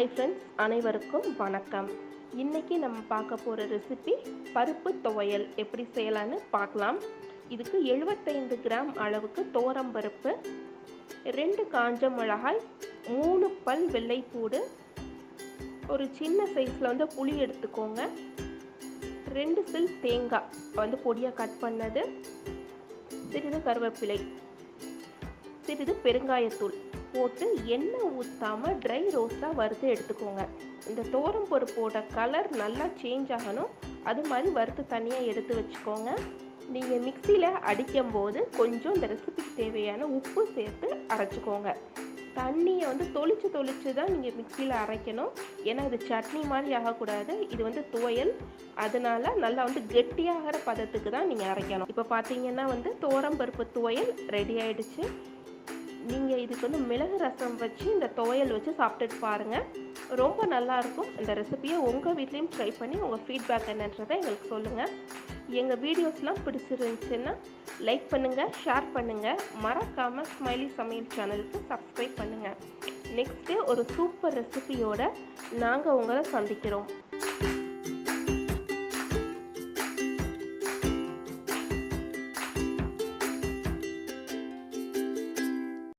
Hi friends, அனைவருக்கும் வணக்கம். இன்றைக்கி நம்ம பார்க்க போகிற ரெசிபி பருப்பு துவையல் எப்படி செய்யலான்னு பார்க்கலாம். இதுக்கு 75 கிராம் அளவுக்கு துவரம்பருப்பு, 2 காஞ்ச மிளகாய், 3 பல் வெள்ளைப்பூடு, ஒரு சின்ன சைஸில் புளி எடுத்துக்கோங்க, 2 சில் தேங்காய் பொடியாக கட் பண்ணது, சிறிது கருவேப்பிலை, சிறிது பெருங்காயத்தூள் போட்டு எண்ணெய் ஊற்றாமல் ட்ரை ரோஸ்ட்டாக வறுத்து எடுத்துக்கோங்க. இந்த துவரம் பருப்போட கலர் நல்லா சேஞ்ச் ஆகணும், அது மாதிரி வறுத்து தனியாக எடுத்து வச்சுக்கோங்க. நீங்கள் மிக்சியில் அடிக்கும் போது கொஞ்சம் இந்த ரெசிபிக்கு தேவையான உப்பு சேர்த்து அரைச்சிக்கோங்க. தண்ணியை தொளிச்சு தான் நீங்கள் மிக்சியில் அரைக்கணும், ஏன்னா இது சட்னி மாதிரி ஆகக்கூடாது. இது துவையல், அதனால் நல்லா கெட்டியாகிற பதத்துக்கு தான் நீங்கள் அரைக்கணும். இப்போ பார்த்தீங்கன்னா துவரம் பருப்பு துவையல் ரெடி ஆகிடுச்சு. நீங்கள் இதுக்கு மிளகு ரசம் வச்சு இந்த துவையல் வச்சு சாப்பிட்டுட்டு பாருங்கள், ரொம்ப நல்லாயிருக்கும். இந்த ரெசிபியை உங்கள் வீட்லேயும் ட்ரை பண்ணி உங்கள் ஃபீட்பேக் என்னன்றதை எங்களுக்கு சொல்லுங்கள். எங்கள் வீடியோஸ்லாம் பிடிச்சிருந்துச்சுன்னா லைக் பண்ணுங்கள், ஷேர் பண்ணுங்கள், மறக்காமல் ஸ்மைலி சமையல் சேனலுக்கு சப்ஸ்கிரைப் பண்ணுங்கள். நெக்ஸ்ட்டு ஒரு சூப்பர் ரெசிபியோடு நாங்கள் உங்களை சந்திக்கிறோம்.